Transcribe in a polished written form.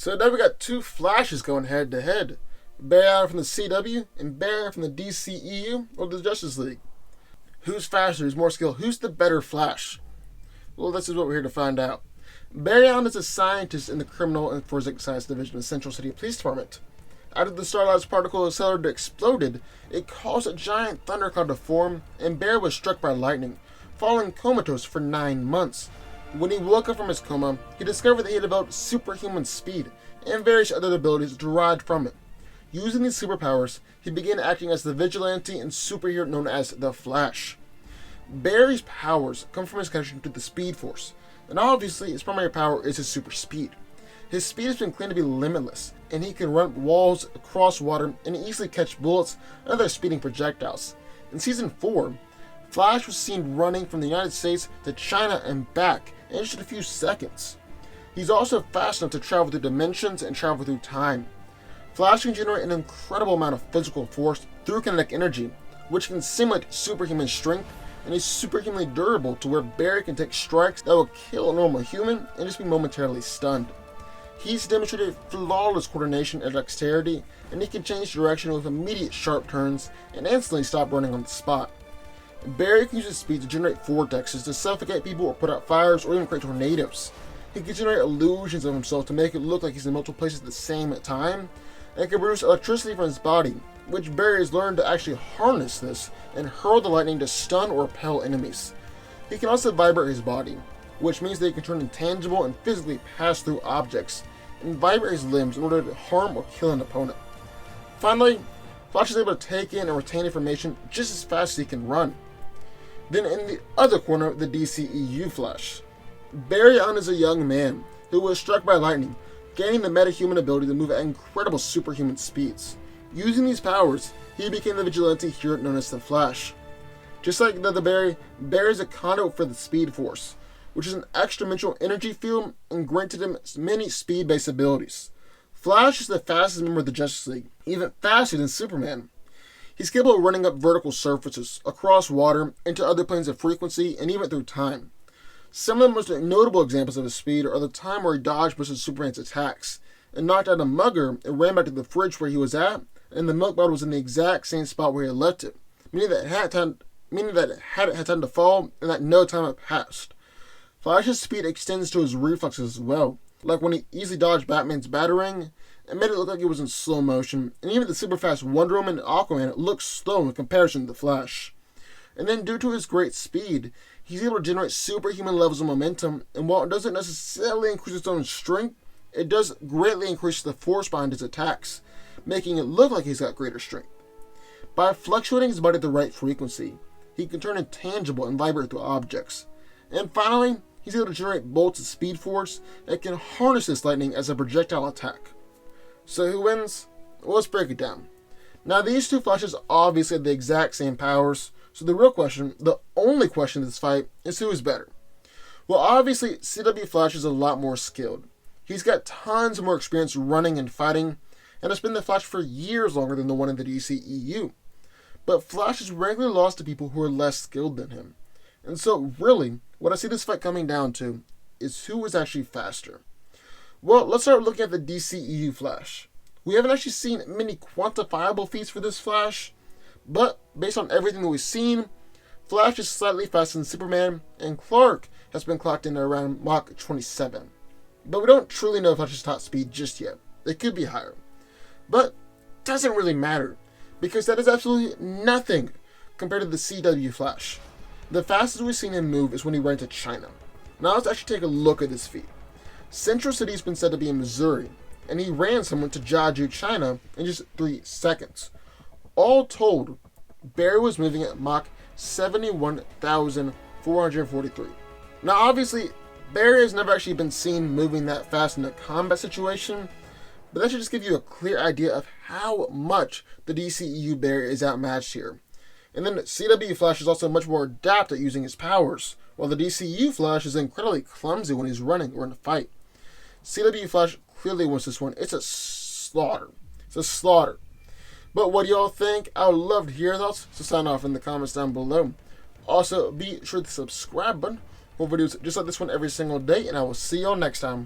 So now we got two Flashes going head to head. Barry Allen from the CW and Barry Allen from the DCEU or the Justice League. Who's faster? Who's more skilled? Who's the better Flash? Well, this is what we're here to find out. Barry Allen is a scientist in the Criminal and Forensic Science Division of the Central City Police Department. After the Starlight's particle accelerator exploded, it caused a giant thundercloud to form, and Barry was struck by lightning, falling comatose for 9 months. When he woke up from his coma, he discovered that he had developed superhuman speed and various other abilities derived from it. Using these superpowers, he began acting as the vigilante and superhero known as the Flash. Barry's powers come from his connection to the Speed Force, and obviously his primary power is his super speed. His speed has been claimed to be limitless, and he can run walls, across water, and easily catch bullets and other speeding projectiles. In Season 4, Flash was seen running from the United States to China and back in just a few seconds. He's also fast enough to travel through dimensions and travel through time. Flash can generate an incredible amount of physical force through kinetic energy, which can simulate superhuman strength, and is superhumanly durable to where Barry can take strikes that will kill a normal human and just be momentarily stunned. He's demonstrated flawless coordination and dexterity, and he can change direction with immediate sharp turns and instantly stop running on the spot. Barry can use his speed to generate vortexes to suffocate people or put out fires or even create tornadoes. He can generate illusions of himself to make it look like he's in multiple places at the same time, and can produce electricity from his body, which Barry has learned to actually harness this and hurl the lightning to stun or repel enemies. He can also vibrate his body, which means that he can turn intangible and physically pass through objects, and vibrate his limbs in order to harm or kill an opponent. Finally, Flash is able to take in and retain information just as fast as he can run. Then in the other corner, the DCEU Flash. Barry Allen is a young man who was struck by lightning, gaining the metahuman ability to move at incredible superhuman speeds. Using these powers, he became the vigilante hero known as the Flash. Just like the Barry, Barry is a conduit for the Speed Force, which is an extra-dimensional energy field and granted him many speed-based abilities. Flash is the fastest member of the Justice League, even faster than Superman. He's capable of running up vertical surfaces, across water, into other planes of frequency, and even through time. Some of the most notable examples of his speed are the time where he dodged most of Superman's attacks, and knocked out a mugger and ran back to the fridge where he was at, and the milk bottle was in the exact same spot where he had left it, meaning that it hadn't had time to fall, and that no time had passed. Flash's speed extends to his reflexes as well, like when he easily dodged Batman's batarang and made it look like it was in slow motion, and even the super fast Wonder Woman and Aquaman look slow in comparison to the Flash. And then due to his great speed, he's able to generate superhuman levels of momentum, and while it doesn't necessarily increase his own strength, it does greatly increase the force behind his attacks, making it look like he's got greater strength. By fluctuating his body at the right frequency, he can turn intangible and vibrate through objects. And finally, he's able to generate bolts of speed force that can harness this lightning as a projectile attack. So who wins? Well, let's break it down. Now these two Flashes obviously have the exact same powers, so the real question, the only question in this fight, is who is better. Well, obviously CW Flash is a lot more skilled. He's got tons more experience running and fighting, and has been the Flash for years longer than the one in the DCEU. But Flash has regularly lost to people who are less skilled than him. And so really, what I see this fight coming down to is who is actually faster. Well, let's start looking at the DCEU Flash. We haven't actually seen many quantifiable feats for this Flash, but based on everything that we've seen, Flash is slightly faster than Superman, and Clark has been clocked in around Mach 27. But we don't truly know Flash's top speed just yet. It could be higher. But doesn't really matter, because that is absolutely nothing compared to the CW Flash. The fastest we've seen him move is when he ran to China. Now let's actually take a look at this feat. Central City has been said to be in Missouri, and he ran someone to Jiaju, China in just 3 seconds. All told, Barry was moving at Mach 71,443. Now obviously, Barry has never actually been seen moving that fast in a combat situation, but that should just give you a clear idea of how much the DCEU Barry is outmatched here. And then CW Flash is also much more adept at using his powers, while the DCEU Flash is incredibly clumsy when he's running or in a fight. CW Flash clearly wins this one. It's a slaughter. It's a slaughter. But what do y'all think? I would love to hear your thoughts, so sign off in the comments down below. Also, be sure to subscribe button for videos just like this one every single day, and I will see y'all next time.